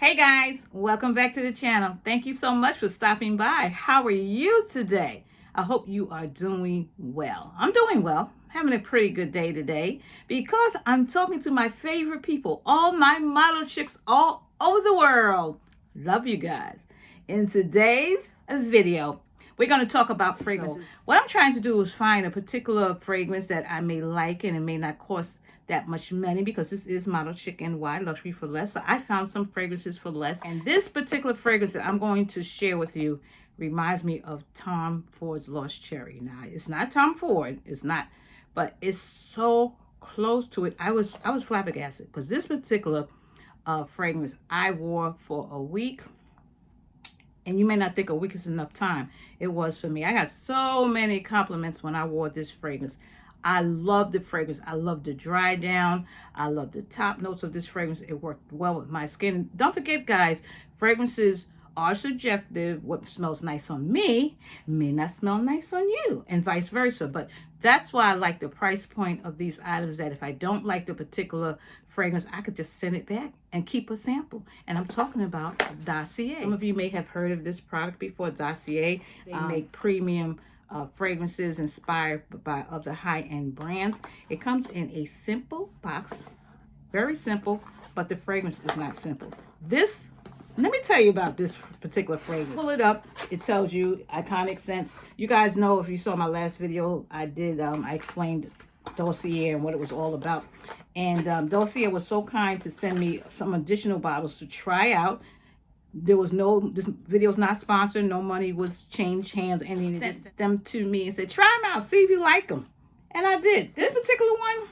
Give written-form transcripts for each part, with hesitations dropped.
Hey guys, welcome back to the channel. Thank you so much for stopping by. How are you today? I hope you are doing well. I'm doing well, having a pretty good day today because I'm talking to my favorite people, all my model chicks all over the world. Love you guys. In today's video, we're going to talk about fragrances. What I'm trying to do is find a particular fragrance that I may like and it may not cost that much money because this is Modelchickny luxury for less. So I found some fragrances for less, and this particular fragrance that I'm going to share with you reminds me of Tom Ford's Lost Cherry. Now it's not Tom Ford, it's not, but it's so close to it. I was flabbergasted because this particular fragrance I wore for a week. And you may not think a week is enough time. It was for me. I got so many compliments when I wore this fragrance. I love the fragrance. I love the dry down. I love the top notes of this fragrance. It worked well with my skin. Don't forget, guys, fragrances are subjective. What smells nice on me may not smell nice on you, and vice versa. But that's why I like the price point of these items, that if I don't like the particular fragrance, I could just send it back and keep a sample. And I'm talking about Dossier. Some of you may have heard of this product before, Dossier. They make premium fragrances inspired by other high-end brands. It comes in a simple box, very simple, but the fragrance is not simple. Let me tell you about this particular fragrance. Pull it up. It tells you iconic scents. You guys know, if you saw my last video, I explained Dossier and what it was all about. And Dossier was so kind to send me some additional bottles to try out. This video is not sponsored. No money was changed hands. And they sent them to me and said, try them out. See if you like them. And I did. This particular one,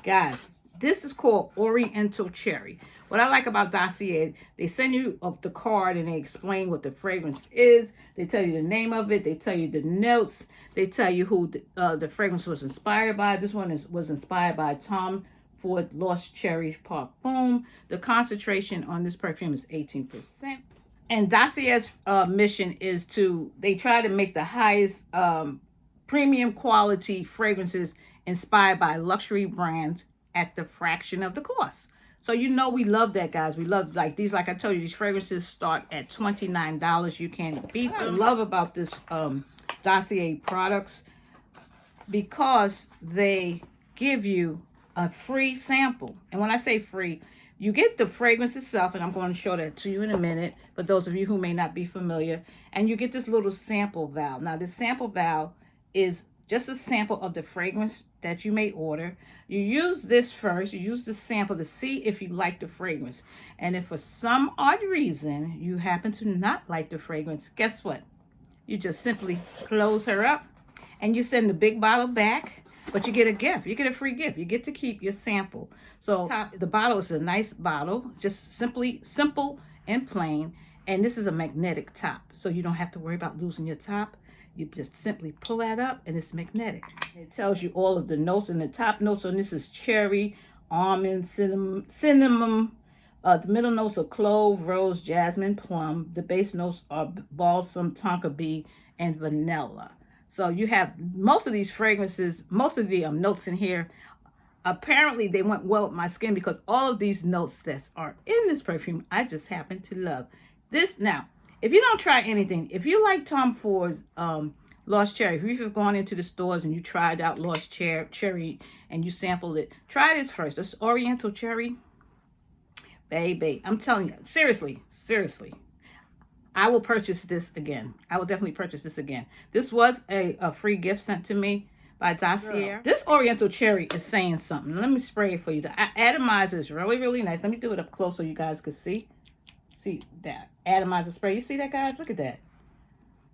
guys, this is called Oriental Cherry. What I like about Dossier, they send you the card and they explain what the fragrance is. They tell you the name of it. They tell you the notes. They tell you who the fragrance was inspired by. This one was inspired by Tom Ford Lost Cherry Perfume. The concentration on this perfume is 18%. And Dossier's mission is they try to make the highest premium quality fragrances inspired by luxury brands at the fraction of the cost. So you know we love that, guys. We love, like these, like I told you, these fragrances start at $29. You can't beat them. What I love about this Dossier products, because they give you a free sample. And when I say free, you get the fragrance itself, and I'm going to show that to you in a minute for those of you who may not be familiar. And you get this little sample vial. Now this sample vial is just a sample of the fragrance that you may order. You use this first. You use the sample to see if you like the fragrance. And if for some odd reason you happen to not like the fragrance, guess what? You just simply close her up and you send the big bottle back, but you get a gift. You get a free gift. You get to keep your sample. So the bottle is a nice bottle, just simple and plain. And this is a magnetic top, so you don't have to worry about losing your top. You just simply pull that up and it's magnetic. It tells you all of the notes, and the top notes on this is cherry, almond, cinnamon. The middle notes are clove, rose, jasmine, plum. The base notes are balsam, tonka bee, and vanilla. So you have most of these fragrances, most of the notes in here. Apparently they went well with my skin because all of these notes that are in this perfume, I just happen to love. This now, if you don't try anything, if you like Tom Ford's Lost Cherry, if you've gone into the stores and you tried out Lost Cherry and you sampled it, try this first. This Oriental Cherry, baby, I'm telling you, seriously, I will purchase this again. I will definitely purchase this again. This was a free gift sent to me by Dossier. This Oriental Cherry is saying something. Let me spray it for you. The atomizer is really, really nice. Let me do it up close so you guys can see. See that atomizer spray? You see that, guys? Look at that.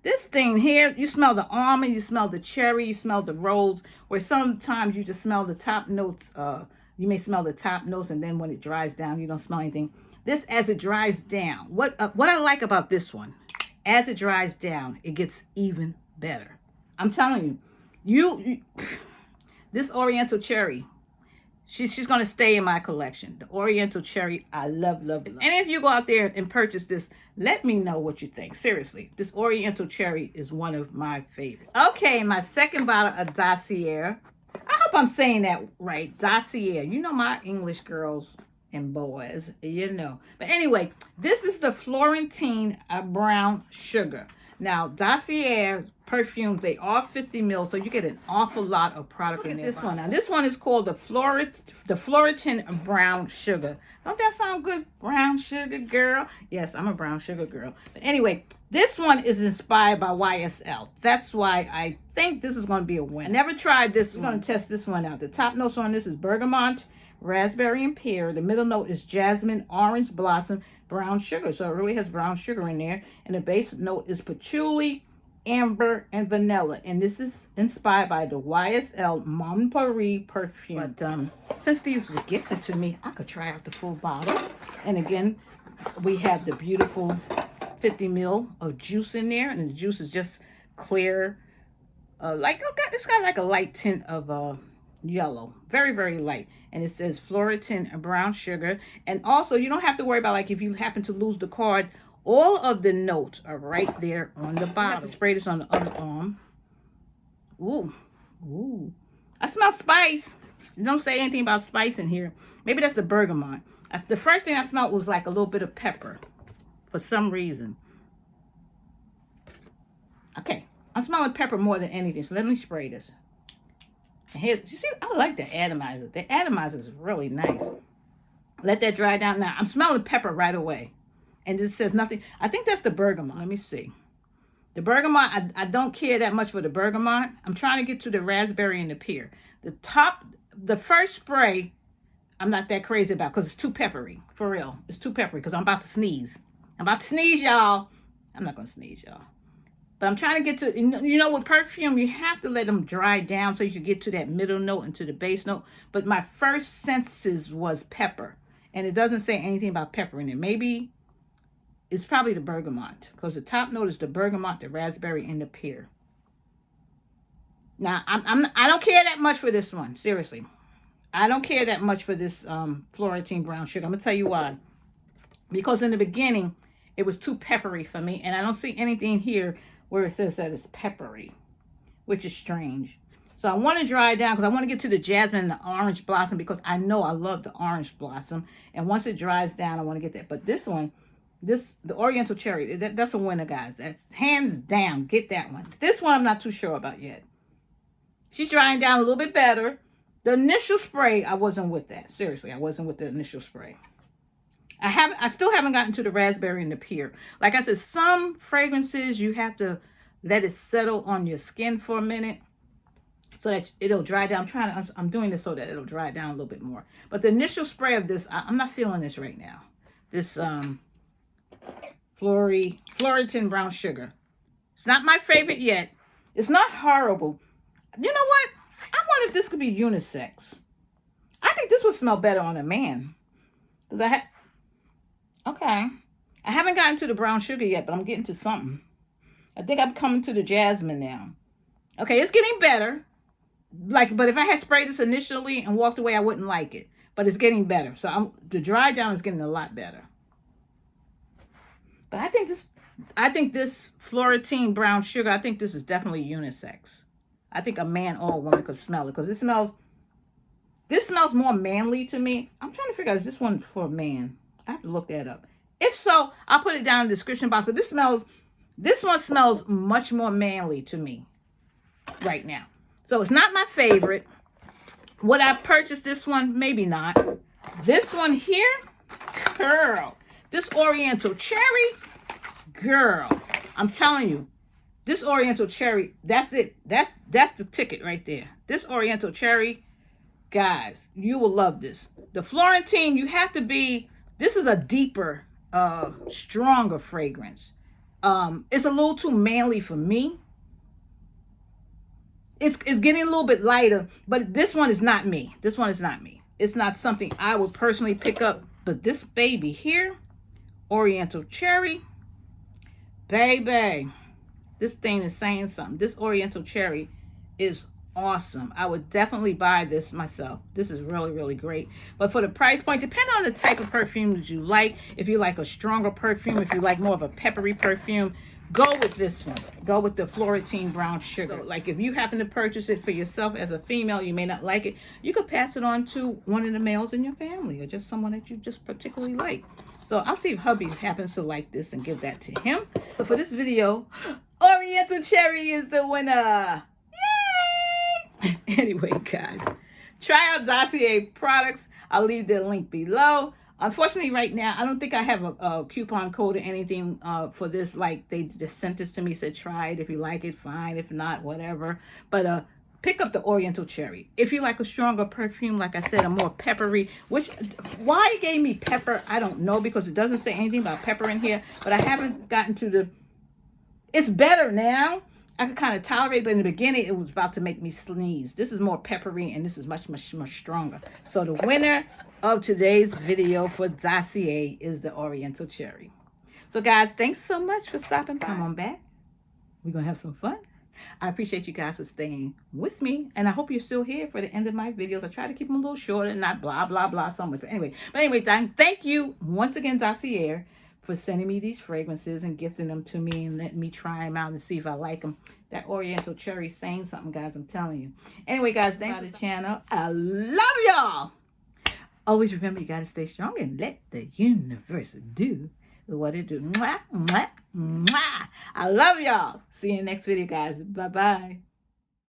This thing here, you smell the almond, you smell the cherry, you smell the rose, where sometimes you just smell the top notes. You may smell the top notes, and then when it dries down, you don't smell anything. This, as it dries down, what I like about this one, as it dries down, it gets even better. I'm telling you, this Oriental Cherry, she's going to stay in my collection. The Oriental Cherry, I love, love, love. And if you go out there and purchase this, let me know what you think. Seriously, this Oriental Cherry is one of my favorites. Okay, my second bottle of Dossier. I hope I'm saying that right. Dossier. You know my English girls and Boaz, you know. But anyway, this is the Florentine brown sugar. Now, Dossier perfumes, they are 50 mils, so you get an awful lot of product in there. This one. Now, this one is called the Florentine brown sugar. Don't that sound good? Brown sugar girl? Yes, I'm a brown sugar girl. But anyway, this one is inspired by YSL. That's why I think this is going to be a win. I never tried this one. I'm going to test this one out. The top notes on this is bergamot, raspberry, and pear. The middle note is jasmine, orange blossom, brown sugar. So it really has brown sugar in there. And the base note is patchouli, amber, and vanilla. And this is inspired by the YSL Mon Paris perfume. But since these were gifted to me, I could try out the full bottle. And again, we have the beautiful 50 ml of juice in there. And the juice is just clear. It's got like a light tint of yellow. Very, very light. And it says Florentine brown sugar. And also, you don't have to worry about, like, if you happen to lose the card, all of the notes are right there on the bottom. I have to spray this on the other arm. Ooh. Ooh. I smell spice. Don't say anything about spice in here. Maybe that's the bergamot. The first thing I smelled was like a little bit of pepper for some reason. Okay. I'm smelling pepper more than anything. So let me spray this. And here, you see, I like the atomizer. The atomizer is really nice. Let that dry down. Now, I'm smelling pepper right away. And this says nothing. I think that's the bergamot. Let me see. The bergamot, I don't care that much for the bergamot. I'm trying to get to the raspberry and the pear. The first spray, I'm not that crazy about because it's too peppery. For real. It's too peppery because I'm about to sneeze. I'm about to sneeze, y'all. I'm not going to sneeze, y'all. But I'm trying to get to, you know, with perfume, you have to let them dry down so you can get to that middle note and to the base note. But my first senses was pepper. And it doesn't say anything about pepper in it. Maybe it's probably the bergamot. Because the top note is the bergamot, the raspberry, and the pear. Now, I don't care that much for this one. Seriously. I don't care that much for this Florentine brown sugar. I'm going to tell you why. Because in the beginning, it was too peppery for me. And I don't see anything here where it says that it's peppery, which is strange. So I want to dry it down because I want to get to the jasmine and the orange blossom because I know I love the orange blossom. And once it dries down, I want to get that. But this one, the Oriental Cherry, that's a winner, guys. That's hands down. Get that one. This one I'm not too sure about yet. She's drying down a little bit better. The initial spray, I wasn't with that. Seriously, I wasn't with the initial spray. I still haven't gotten to the raspberry and the pear. Like I said, some fragrances you have to let it settle on your skin for a minute so that it'll dry down. I'm doing this so that it'll dry down a little bit more. But the initial spray of this, I'm not feeling this right now. This Florentine brown sugar. It's not my favorite yet. It's not horrible. You know what? I wonder if this could be unisex. I think this would smell better on a man. Because okay. I haven't gotten to the brown sugar yet, but I'm getting to something. I think I'm coming to the jasmine now. Okay, it's getting better. But if I had sprayed this initially and walked away, I wouldn't like it. But it's getting better. So the dry down is getting a lot better. But I think this Florentine brown sugar, I think this is definitely unisex. I think a man or a woman could smell it because this smells more manly to me. I'm trying to figure out, is this one for a man? I have to look that up. If so, I'll put it down in the description box. But this one smells much more manly to me right now. So it's not my favorite. Would I purchase this one? Maybe not. This one here, girl. This Oriental Cherry, girl. I'm telling you, this Oriental Cherry, that's it. That's the ticket right there. This Oriental Cherry, guys, you will love this. The Florentine, you have to be... This is a deeper, stronger fragrance. It's a little too manly for me. It's getting a little bit lighter, but this one is not me. This one is not me. It's not something I would personally pick up. But this baby here, Oriental Cherry, baby, this thing is saying something. This Oriental Cherry is awesome. I would definitely buy this myself. This is really, really great. But for the price point, depending on the type of perfume that you like, if you like a stronger perfume, if you like more of a peppery perfume, go with this one. Go with the Floriental brown sugar. So, like if you happen to purchase it for yourself as a female, you may not like it. You could pass it on to one of the males in your family or just someone that you just particularly like. So I'll see if hubby happens to like this and give that to him. So for this video, Oriental Cherry is the winner. Yay! Anyway, guys, try out Dossier products. I'll leave the link below. Unfortunately, right now, I don't think I have a coupon code or anything for this. Like, they just sent this to me, said, try it. If you like it, fine. If not, whatever. But pick up the Oriental Cherry. If you like a stronger perfume, like I said, a more peppery, which, why it gave me pepper, I don't know, because it doesn't say anything about pepper in here. But I haven't gotten to the, it's better now. I could kind of tolerate, but in the beginning, it was about to make me sneeze. This is more peppery, and this is much, much, much stronger. So the winner of today's video for Dossier is the Oriental Cherry. So guys, thanks so much for stopping by. Come on back. We're going to have some fun. I appreciate you guys for staying with me, and I hope you're still here for the end of my videos. I try to keep them a little shorter and not blah, blah, blah so much. But anyway, thank you once again, Dossier, for sending me these fragrances and gifting them to me and letting me try them out and see if I like them. That Oriental Cherry saying something, guys, I'm telling you. Anyway, guys, thanks for the channel. I love y'all. Always remember, you got to stay strong and let the universe do what it do. Mwah, mwah, mwah. I love y'all. See you in the next video, guys. Bye-bye.